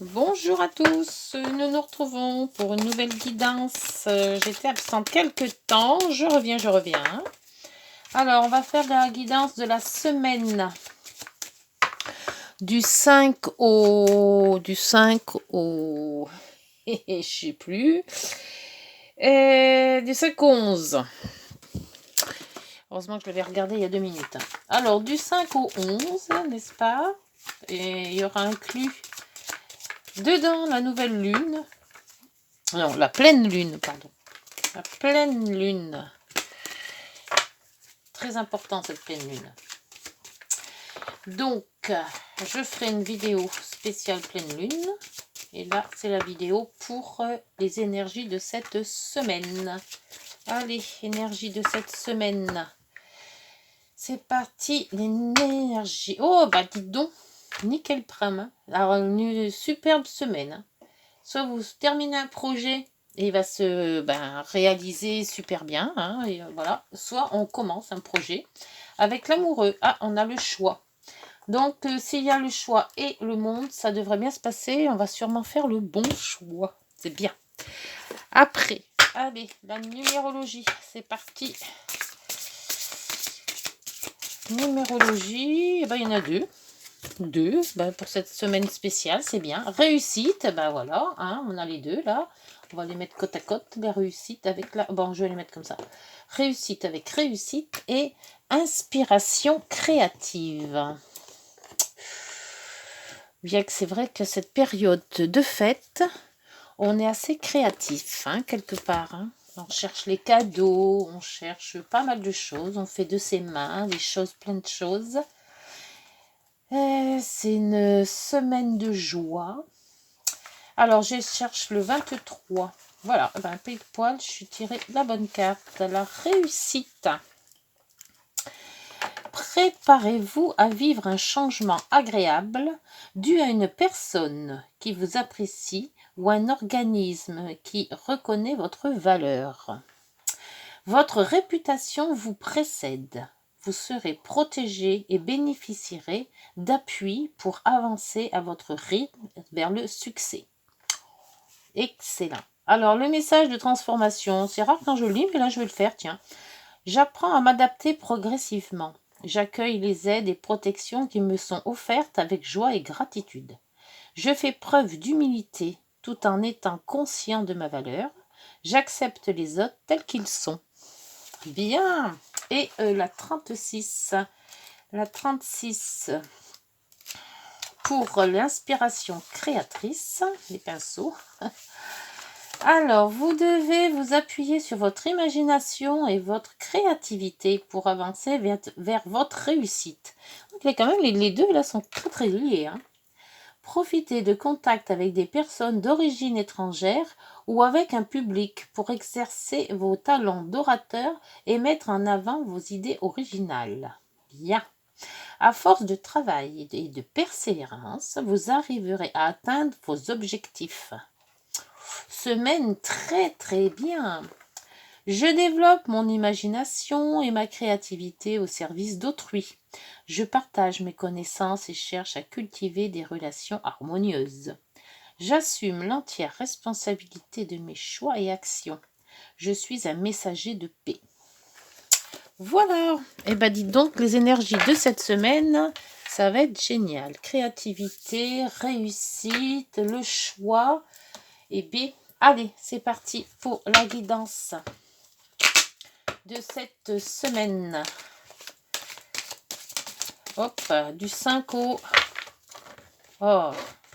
Bonjour à tous, nous nous retrouvons pour une nouvelle guidance. J'étais absente quelques temps, je reviens. Alors, on va faire la guidance de la semaine du 5 au... je sais plus. Du 5 au 11. Heureusement que je l'avais regardé il y a 2 minutes. Alors, du 5 au 11, n'est-ce pas? Et il y aura inclus dedans la nouvelle lune. Non, la pleine lune, pardon. La pleine lune. Très important cette pleine lune. Donc, je ferai une vidéo spéciale pleine lune. Et là, c'est la vidéo pour les énergies de cette semaine. Allez, énergie de cette semaine. C'est parti, l'énergie. Oh, bah dites donc, nickel prime. Alors, une superbe semaine. Soit vous terminez un projet et il va se réaliser super bien. Et voilà. Soit on commence un projet avec l'amoureux. Ah, on a le choix. Donc, s'il y a le choix et le monde, ça devrait bien se passer. On va sûrement faire le bon choix. C'est bien. Après, allez, la numérologie. C'est parti. Numérologie, il y en a deux. Pour cette semaine spéciale, c'est bien. Réussite, voilà, on a les deux là. On va les mettre côte à côte, les réussites avec la... Bon, je vais les mettre comme ça. Réussite avec réussite et inspiration créative. Bien que c'est vrai que cette période de fête, on est assez créatif, quelque part. On cherche les cadeaux, on cherche pas mal de choses. On fait de ses mains des choses, plein de choses. C'est une semaine de joie. Alors, je cherche le 23. Voilà, pile poil, je suis tiré la bonne carte. La réussite. Préparez-vous à vivre un changement agréable dû à une personne qui vous apprécie ou un organisme qui reconnaît votre valeur. Votre réputation vous précède. Vous serez protégé et bénéficierez d'appui pour avancer à votre rythme vers le succès. Excellent. Alors, le message de transformation, c'est rare quand je le lis, mais là, je vais le faire, tiens. J'apprends à m'adapter progressivement. J'accueille les aides et protections qui me sont offertes avec joie et gratitude. Je fais preuve d'humilité tout en étant conscient de ma valeur. J'accepte les autres tels qu'ils sont. Bien. Et la 36. La 36. Pour l'inspiration créatrice, les pinceaux. Alors, vous devez vous appuyer sur votre imagination et votre créativité pour avancer vers votre réussite. Donc, il y a quand même les deux là sont très très liés. Profitez de contacts avec des personnes d'origine étrangère ou avec un public pour exercer vos talents d'orateur et mettre en avant vos idées originales. Bien. À force de travail et de persévérance, vous arriverez à atteindre vos objectifs. Semaine très très bien. Je développe mon imagination et ma créativité au service d'autrui. Je partage mes connaissances et cherche à cultiver des relations harmonieuses. J'assume l'entière responsabilité de mes choix et actions. Je suis un messager de paix. Voilà. Et dites donc, les énergies de cette semaine, ça va être génial. Créativité, réussite, le choix. Et bien, allez, c'est parti pour la guidance de cette semaine. Hop, du 5 au... Oh,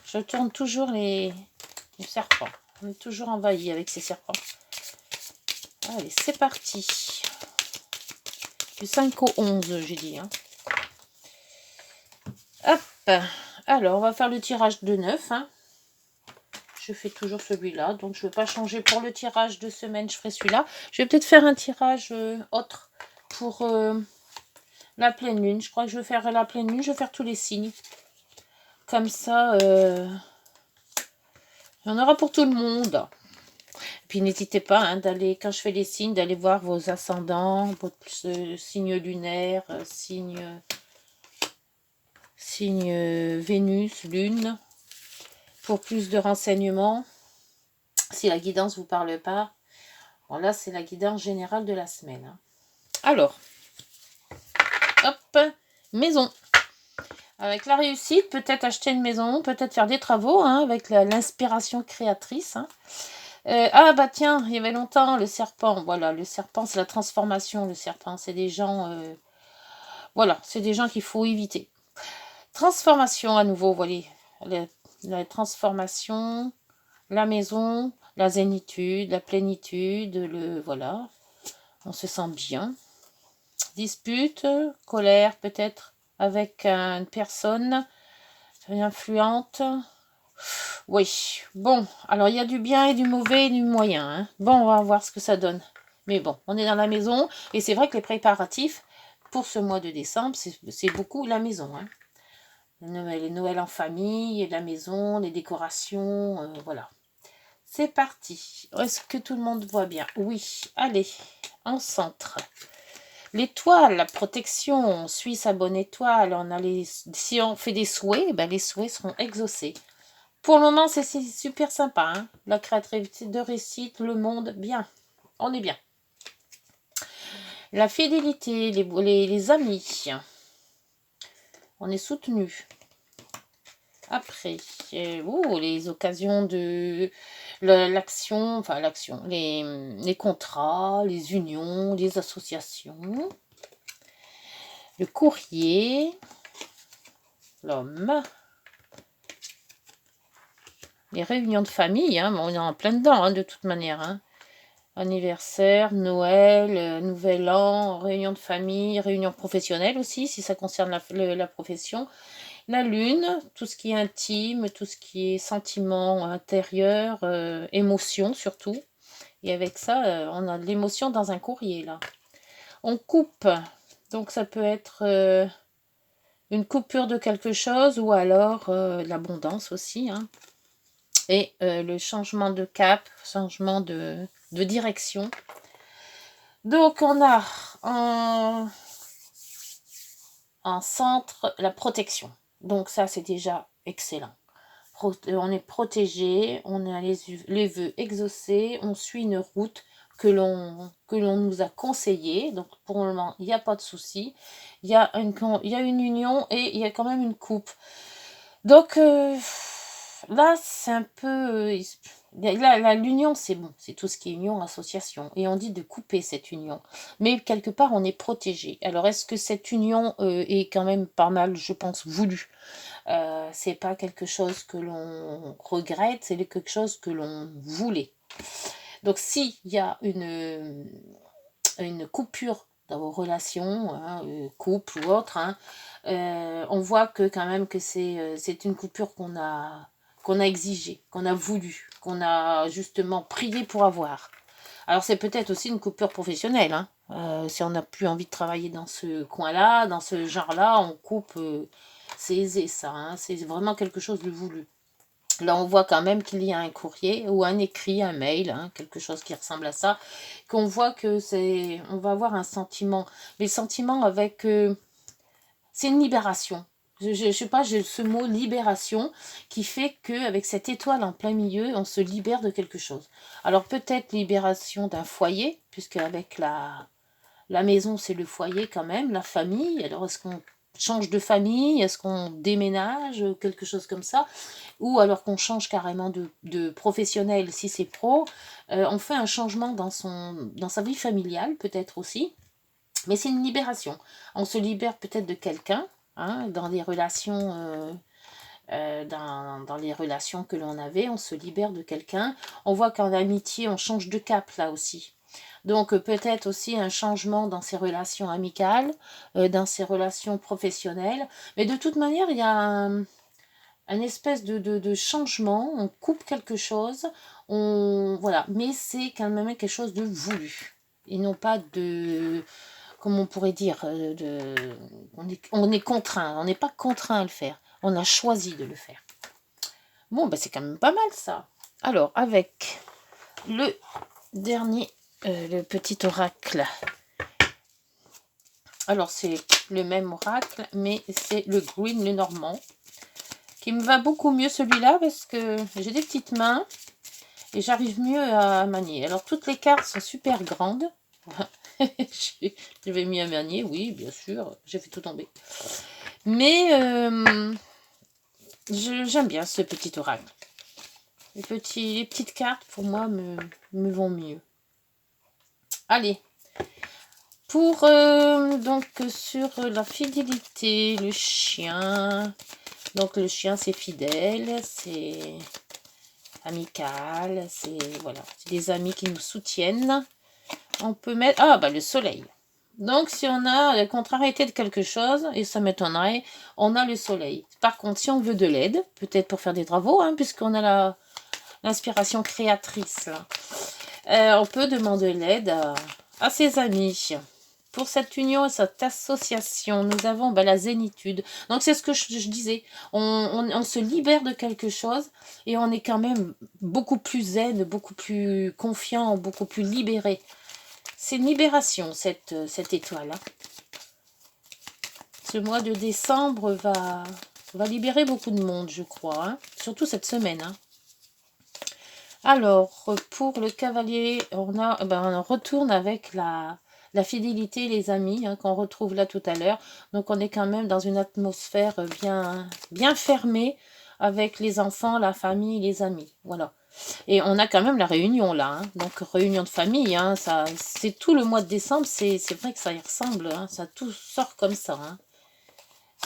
je tourne toujours les serpents. On est toujours envahi avec ces serpents. Allez, c'est parti. Du 5 au 11, j'ai dit. Hop, alors on va faire le tirage de 9. Je fais toujours celui-là, donc je ne vais pas changer pour le tirage de semaine, je ferai celui-là. Je vais peut-être faire un tirage autre pour la pleine lune. Je crois que je vais faire la pleine lune, je vais faire tous les signes. Comme ça, il y en aura pour tout le monde. Puis n'hésitez pas d'aller, quand je fais les signes, d'aller voir vos ascendants, votre signe lunaire, signe Vénus, Lune. pour plus de renseignements. Si la guidance ne vous parle pas, bon là c'est la guidance générale de la semaine. Hein. Alors, hop, maison. Avec la réussite, peut-être acheter une maison, peut-être faire des travaux, hein, avec l'inspiration créatrice. Hein. Ah bah tiens, il y avait longtemps, le serpent. Voilà, le serpent, c'est la transformation, le serpent. C'est des gens... voilà, c'est des gens qu'il faut éviter. Transformation à nouveau, voilà. La transformation, la maison, la zénitude, la plénitude, voilà. On se sent bien. Dispute, colère peut-être avec une personne influente. Oui, bon, alors il y a du bien et du mauvais et du moyen. Hein. Bon, on va voir ce que ça donne. Mais bon, on est dans la maison et c'est vrai que les préparatifs pour ce mois de décembre, c'est beaucoup la maison. Hein. Les Noël en famille, la maison, les décorations, voilà. C'est parti. Est-ce que tout le monde voit bien? Oui, allez, en centre. L'étoile, la protection, on suit sa bonne étoile. Si on fait des souhaits, ben les souhaits seront exaucés. Pour le moment, c'est super sympa. Hein. La créativité de réussite, le monde, bien. On est bien. La fidélité, les amis. On est soutenu. Après, les occasions de l'action, enfin l'action, les contrats, les unions, les associations. Le courrier. L'homme. Les réunions de famille, hein, on est en plein dedans, hein, de toute manière. Hein. Anniversaire, Noël, Nouvel An, réunion de famille, réunion professionnelle aussi, si ça concerne la profession. La lune, tout ce qui est intime, tout ce qui est sentiment intérieur, émotion surtout. Et avec ça, on a de l'émotion dans un courrier, là. On coupe, donc ça peut être une coupure de quelque chose ou alors l'abondance aussi, hein. Et le changement de cap, changement de direction. Donc on a en centre la protection. Donc ça c'est déjà excellent. On est protégé, on a les vœux exaucés, on suit une route que l'on nous a conseillée. Donc pour le moment il n'y a pas de souci. Il y a une union et il y a quand même une coupe. Donc là c'est un peu... l'union, c'est bon, c'est tout ce qui est union, association. Et on dit de couper cette union. Mais quelque part, on est protégé. Alors, est-ce que cette union est quand même pas mal, je pense, voulue? C'est pas quelque chose que l'on regrette, c'est quelque chose que l'on voulait. Donc, s'il y a une coupure dans vos relations, hein, couple ou autre, hein, on voit que quand même que c'est une coupure qu'on a exigée, qu'on a voulu, qu'on a justement prié pour avoir. Alors c'est peut-être aussi une coupure professionnelle. Hein. Si on n'a plus envie de travailler dans ce coin-là, dans ce genre-là, on coupe. C'est aisé ça. Hein. C'est vraiment quelque chose de voulu. Là, on voit quand même qu'il y a un courrier ou un écrit, un mail, hein, quelque chose qui ressemble à ça, qu'on voit que on va avoir un sentiment. Mais le sentiment avec... c'est une libération. Je sais pas, j'ai ce mot libération qui fait qu'avec cette étoile en plein milieu, on se libère de quelque chose. Alors peut-être libération d'un foyer, puisque avec la maison, c'est le foyer quand même, la famille. Alors est-ce qu'on change de famille? Est-ce qu'on déménage? Quelque chose comme ça. Ou alors qu'on change carrément de professionnel si c'est pro. On fait un changement dans sa vie familiale peut-être aussi. Mais c'est une libération. On se libère peut-être de quelqu'un, hein, dans les relations... dans les relations que l'on avait, on se libère de quelqu'un. On voit qu'en amitié, on change de cap là aussi. Donc peut-être aussi un changement dans ses relations amicales, dans ses relations professionnelles. Mais de toute manière, il y a un espèce de changement. On coupe quelque chose. Voilà. Mais c'est quand même quelque chose de voulu. Et non pas de... Comme on pourrait dire, on est contraint. On n'est pas contraint à le faire. On a choisi de le faire. Bon, ben c'est quand même pas mal ça. Alors, avec le dernier... le petit oracle. Alors c'est le même oracle, mais c'est le Green, le Normand. qui me va beaucoup mieux celui-là parce que j'ai des petites mains et j'arrive mieux à manier. Alors toutes les cartes sont super grandes. Je vais mieux à manier, oui, bien sûr, j'ai fait tout tomber. Mais j'aime bien ce petit oracle. Les petites cartes, pour moi, me vont mieux. Allez. Pour, donc, sur la fidélité, le chien. Donc, le chien, c'est fidèle, c'est amical, c'est, voilà, c'est des amis qui nous soutiennent. On peut mettre, ah, bah, le soleil. Donc, si on a la contrariété de quelque chose, et ça m'étonnerait, on a le soleil. Par contre, si on veut de l'aide, peut-être pour faire des travaux, hein, puisqu'on a l'inspiration créatrice, on peut demander l'aide à ses amis. Pour cette union et cette association, nous avons la zénitude. Donc, c'est ce que je disais. On se libère de quelque chose et on est quand même beaucoup plus zen, beaucoup plus confiant, beaucoup plus libéré. C'est une libération, cette étoile. Ce mois de décembre va libérer beaucoup de monde, je crois. Hein. Surtout cette semaine. Hein. Alors, pour le cavalier, on retourne avec la fidélité, les amis, hein, qu'on retrouve là tout à l'heure. Donc, on est quand même dans une atmosphère bien fermée avec les enfants, la famille, les amis. Voilà. Et on a quand même la réunion là. Hein. Donc, réunion de famille, hein, c'est tout le mois de décembre. C'est vrai que ça y ressemble. Hein, ça tout sort comme ça. Hein.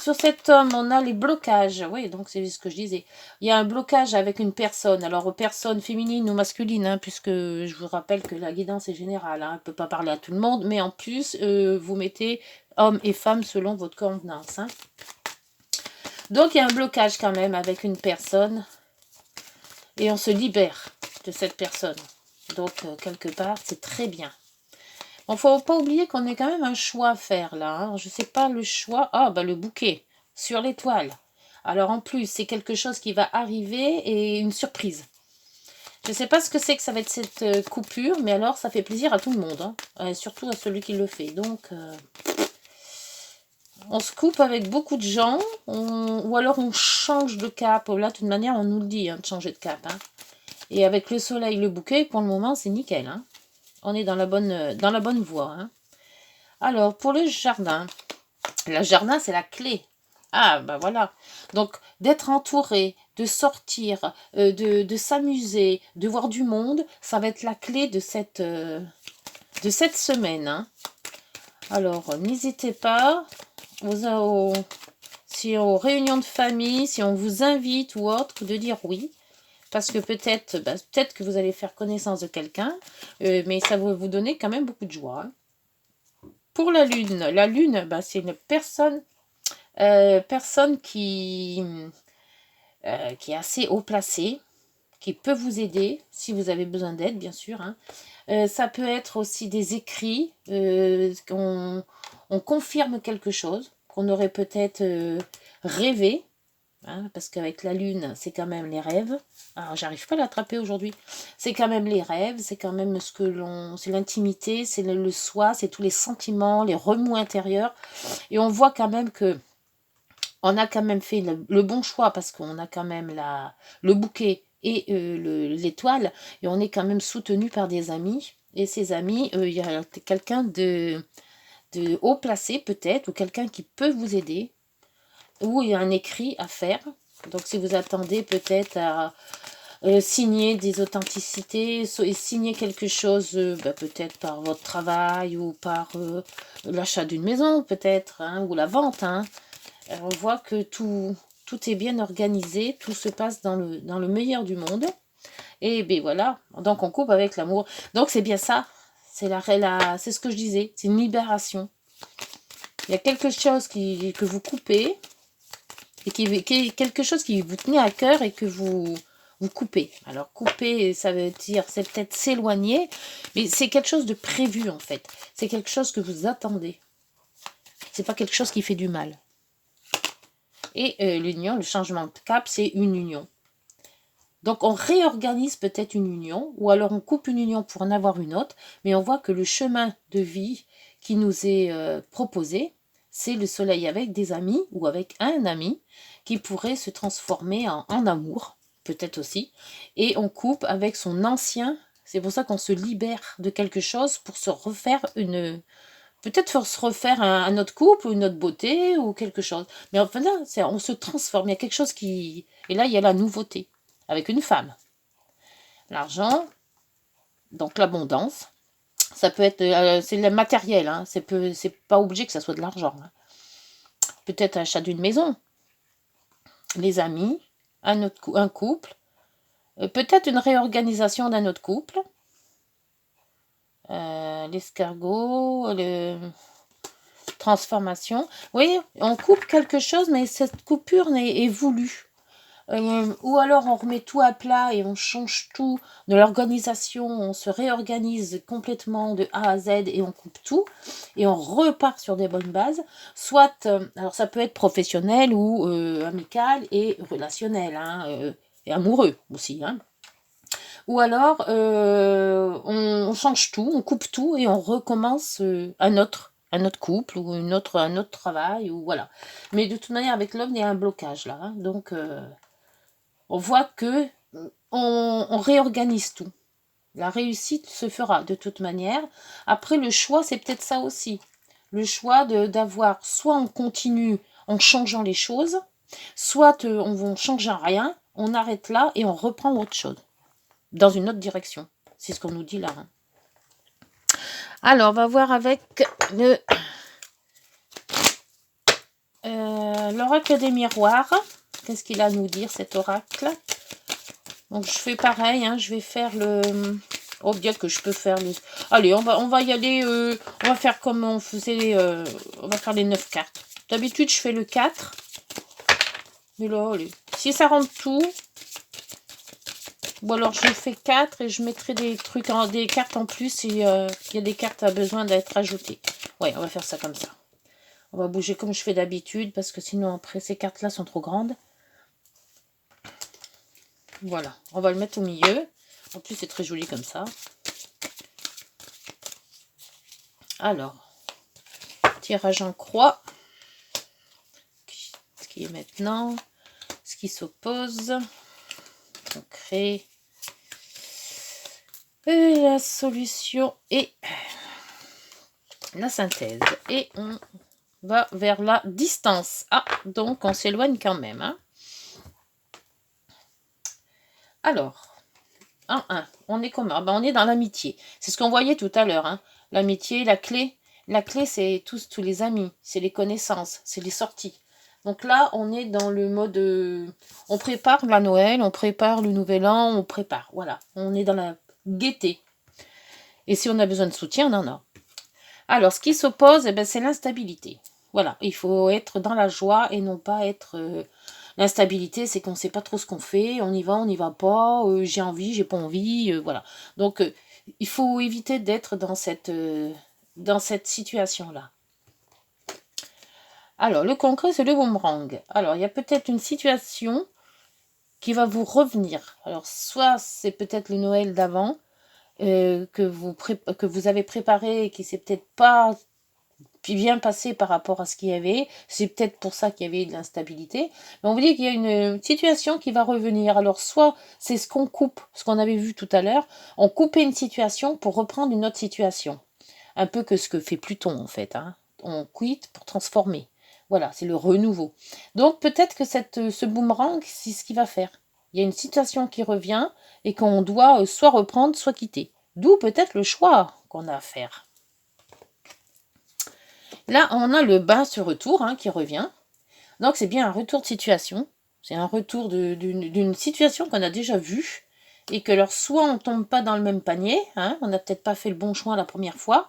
Sur cet homme, on a les blocages. Oui, donc c'est ce que je disais. Il y a un blocage avec une personne. Alors, personne féminine ou masculine, hein, puisque je vous rappelle que la guidance est générale. Hein, elle ne peut pas parler à tout le monde. Mais en plus, vous mettez hommes et femmes selon votre convenance. Hein. Donc, il y a un blocage quand même avec une personne. Et on se libère de cette personne. Donc, quelque part, c'est très bien. Il ne faut pas oublier qu'on a quand même un choix à faire là. Hein. Je ne sais pas le choix. Ah, bah le bouquet sur l'étoile. Alors en plus, c'est quelque chose qui va arriver et une surprise. Je ne sais pas ce que c'est que ça va être cette coupure, mais alors ça fait plaisir à tout le monde. Hein. Surtout à celui qui le fait. Donc, on se coupe avec beaucoup de gens. Ou alors on change de cap. Là, de toute manière, on nous le dit, hein, de changer de cap. Hein. Et avec le soleil, le bouquet, pour le moment, c'est nickel. Hein. On est dans la bonne voie. Hein. Alors, pour le jardin c'est la clé. Ah, ben voilà. Donc, d'être entouré, de sortir, de s'amuser, de voir du monde, ça va être la clé de cette semaine. Hein. Alors, n'hésitez pas, si aux réunions de famille, si on vous invite ou autre, de dire oui. Parce que peut-être que vous allez faire connaissance de quelqu'un, mais ça va vous donner quand même beaucoup de joie. Hein. Pour la lune, c'est une personne qui est assez haut placée, qui peut vous aider, si vous avez besoin d'aide, bien sûr. Hein. Ça peut être aussi des écrits, on confirme quelque chose, qu'on aurait peut-être rêvé, hein, parce qu'avec la lune, c'est quand même les rêves. Alors, j'arrive pas à l'attraper aujourd'hui. C'est quand même les rêves, c'est quand même c'est l'intimité, c'est le soi, c'est tous les sentiments, les remous intérieurs. Et on voit quand même que on a quand même fait le bon choix parce qu'on a quand même le bouquet et l'étoile. Et on est quand même soutenu par des amis. Et ces amis, il y a quelqu'un de haut placé peut-être, ou quelqu'un qui peut vous aider. Ou il y a un écrit à faire. Donc si vous attendez peut-être à signer des authenticités, et signer quelque chose peut-être par votre travail ou par l'achat d'une maison peut-être, hein, ou la vente. Hein. On voit que tout est bien organisé, tout se passe dans le meilleur du monde. Et bien voilà, donc on coupe avec l'amour. Donc c'est bien ça, c'est c'est ce que je disais, c'est une libération. Il y a quelque chose que vous coupez, et qui est quelque chose qui vous tenait à cœur et que vous coupez. Alors couper, ça veut dire, c'est peut-être s'éloigner, mais c'est quelque chose de prévu en fait. C'est quelque chose que vous attendez. C'est pas quelque chose qui fait du mal. Et l'union, le changement de cap, c'est une union. Donc on réorganise peut-être une union, ou alors on coupe une union pour en avoir une autre, mais on voit que le chemin de vie qui nous est proposé, c'est le soleil avec des amis ou avec un ami qui pourrait se transformer en amour, peut-être aussi, et on coupe avec son ancien. C'est pour ça qu'on se libère de quelque chose pour se refaire une... Peut-être pour se refaire un autre couple ou une autre beauté ou quelque chose. Mais enfin là, on se transforme, il y a quelque chose qui... Et là, il y a la nouveauté avec une femme. L'argent, donc l'abondance. Ça peut être, c'est le matériel, hein. C'est pas obligé que ça soit de l'argent. Hein. Peut-être achat d'une maison, les amis, un couple, peut-être une réorganisation d'un autre couple, l'escargot, transformation. Oui, on coupe quelque chose, mais cette coupure est voulue. Ou alors on remet tout à plat et on change tout de l'organisation, on se réorganise complètement de A à Z et on coupe tout et on repart sur des bonnes bases. Soit, alors ça peut être professionnel ou amical et relationnel, hein, et amoureux aussi. Hein. Ou alors on change tout, on coupe tout et on recommence un autre couple ou un autre travail ou voilà. Mais de toute manière avec l'homme il y a un blocage là, hein, donc on voit que on réorganise tout. La réussite se fera de toute manière. Après, le choix, c'est peut-être ça aussi. Le choix d'avoir, soit on continue en changeant les choses, soit on ne change rien, on arrête là et on reprend autre chose, dans une autre direction. C'est ce qu'on nous dit là. Hein. Alors, on va voir avec l'oracle des miroirs. Qu'est-ce qu'il a à nous dire, cet oracle? Donc, je fais pareil, hein, je vais faire le... Oh, bien que je peux faire le... Allez, on va y aller, on va faire comme on faisait, on va faire les 9 cartes. D'habitude, je fais le 4. Mais là, allez. Si ça rentre tout, ou alors je fais 4 et je mettrai des trucs, des cartes en plus si il y a des cartes à besoin d'être ajoutées. Ouais, on va faire ça comme ça. On va bouger comme je fais d'habitude, parce que sinon, après, ces cartes-là sont trop grandes. Voilà, on va le mettre au milieu. En plus, c'est très joli comme ça. Alors, tirage en croix. Ce qui est maintenant. Ce qui s'oppose. On crée la solution et la synthèse. Et on va vers la distance. Ah, donc on s'éloigne quand même. Hein. Alors, on est comment? On est dans l'amitié. C'est ce qu'on voyait tout à l'heure. Hein. L'amitié, la clé. La clé, c'est tous les amis. C'est les connaissances. C'est les sorties. Donc là, on est dans le mode... on prépare la Noël, on prépare le Nouvel An, on prépare. Voilà. On est dans la gaieté. Et si on a besoin de soutien, on en a. Alors, ce qui s'oppose, c'est l'instabilité. Voilà. Il faut être dans la joie et non pas être... L'instabilité, c'est qu'on ne sait pas trop ce qu'on fait, on n'y va pas, j'ai envie, j'ai pas envie, voilà. Donc, il faut éviter d'être dans cette situation-là. Alors, le concret, c'est le boomerang. Alors, il y a peut-être une situation qui va vous revenir. Alors, soit c'est peut-être le Noël d'avant, que vous avez préparé et qui s'est peut-être pas bien passé par rapport à ce qu'il y avait. C'est peut-être pour ça qu'il y avait de l'instabilité. Mais on vous dit qu'il y a une situation qui va revenir. Alors, soit c'est ce qu'on coupe, ce qu'on avait vu tout à l'heure, on coupait une situation pour reprendre une autre situation. Un peu que ce que fait Pluton, en fait. Hein. On quitte pour transformer. Voilà, c'est le renouveau. Donc, peut-être que ce boomerang, c'est ce qu'il va faire. Il y a une situation qui revient et qu'on doit soit reprendre, soit quitter. D'où peut-être le choix qu'on a à faire. Là, on a le bas ce retour hein, qui revient. Donc, c'est bien un retour de situation. C'est un retour d'une situation qu'on a déjà vue. Et que alors, soit on ne tombe pas dans le même panier. Hein, on n'a peut-être pas fait le bon choix la première fois.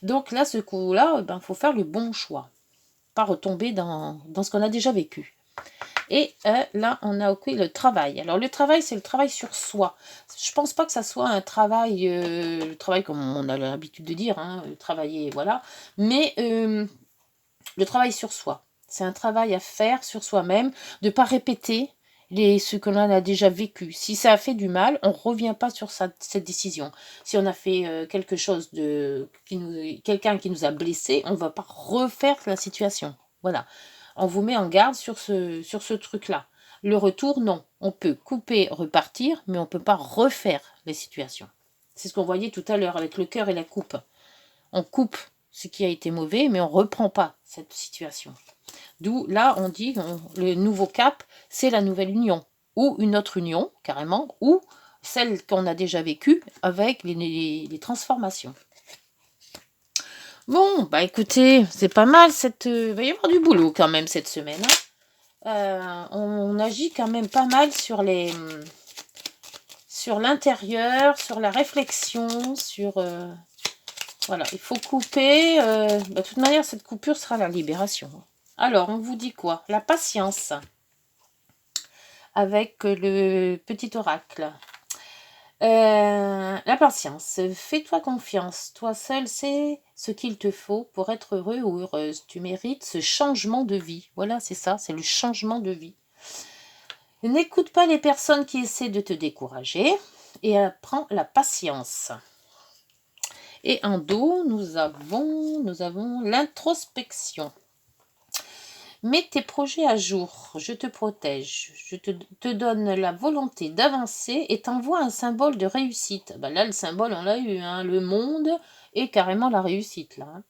Donc là, ce coup-là, faut faire le bon choix. Pas retomber dans ce qu'on a déjà vécu. Et là, on a le travail. Alors, le travail, c'est le travail sur soi. Je pense pas que ça soit un travail, le travail comme on a l'habitude de dire, hein, travailler, voilà. Mais le travail sur soi. C'est un travail à faire sur soi-même, de ne pas répéter ce que l'on a déjà vécu. Si ça a fait du mal, on ne revient pas sur cette décision. Si on a fait quelque chose quelqu'un qui nous a blessés, on ne va pas refaire la situation. Voilà. On vous met en garde sur ce truc-là. Le retour, non. On peut couper, repartir, mais on ne peut pas refaire les situations. C'est ce qu'on voyait tout à l'heure avec le cœur et la coupe. On coupe ce qui a été mauvais, mais on ne reprend pas cette situation. D'où, là, on dit, le nouveau cap, c'est la nouvelle union. Ou une autre union, carrément, ou celle qu'on a déjà vécue avec les transformations. Bon, bah écoutez, c'est pas mal, il va y avoir du boulot quand même cette semaine. On agit quand même pas mal sur l'intérieur, sur la réflexion, voilà, il faut couper. De toute manière, cette coupure sera la libération. Alors, on vous dit quoi? La patience. Avec le petit oracle. La patience. Fais-toi confiance. Toi seul sais ce qu'il te faut pour être heureux ou heureuse. Tu mérites ce changement de vie. Voilà, c'est ça, c'est le changement de vie. N'écoute pas les personnes qui essaient de te décourager et apprends la patience. Et en dos, nous avons l'introspection. Mets tes projets à jour, je te protège, je te donne la volonté d'avancer et t'envoie un symbole de réussite. Ben là, le symbole, on l'a eu, hein, le monde et carrément la réussite. Là.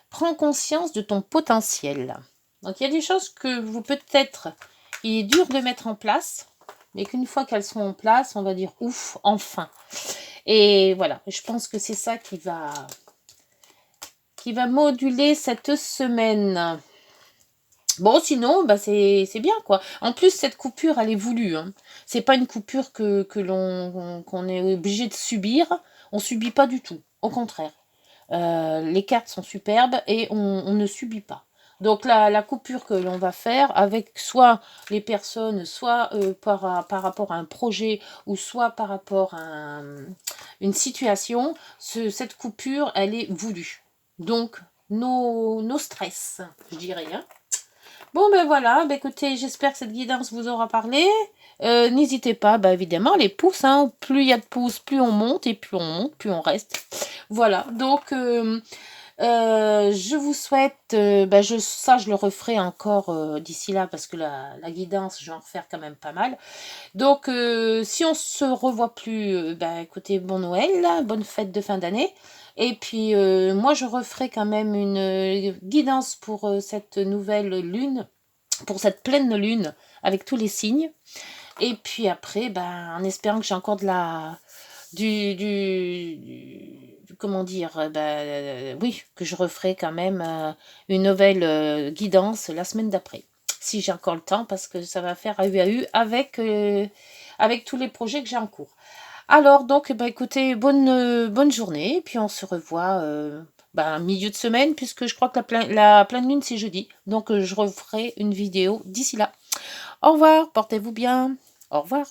Prends conscience de ton potentiel. Donc, il y a des choses que vous peut-être, il est dur de mettre en place, mais qu'une fois qu'elles seront en place, on va dire ouf, enfin. Et voilà, je pense que c'est ça qui va moduler cette semaine. Bon, sinon, bah c'est bien, quoi. En plus, cette coupure, elle est voulue. Hein. C'est pas une coupure qu'on est obligé de subir. On subit pas du tout. Au contraire. Les cartes sont superbes et on ne subit pas. Donc, la coupure que l'on va faire avec soit les personnes, soit par rapport à un projet, ou soit par rapport à une situation, cette coupure, elle est voulue. Donc, nos stress, je dirais, hein. Bon, ben voilà, ben écoutez, j'espère que cette guidance vous aura parlé. N'hésitez pas, ben évidemment, les pouces, hein, plus il y a de pouces, plus on monte, et plus on monte, plus on reste. Voilà, donc je vous souhaite, ça je le referai encore d'ici là, parce que la guidance, je vais en refaire quand même pas mal. Donc, si on se revoit plus, écoutez, bon Noël, là, bonne fête de fin d'année. Et puis, moi, je referai quand même une guidance pour cette nouvelle lune, pour cette pleine lune, avec tous les signes. Et puis après, en espérant que j'ai encore comment dire, oui, que je referai quand même une nouvelle guidance la semaine d'après. Si j'ai encore le temps, parce que ça va faire AU avec tous les projets que j'ai en cours. Alors, donc, écoutez, bonne journée, puis on se revoit milieu de semaine, puisque je crois que la pleine lune, c'est jeudi. Donc, je referai une vidéo d'ici là. Au revoir, portez-vous bien. Au revoir.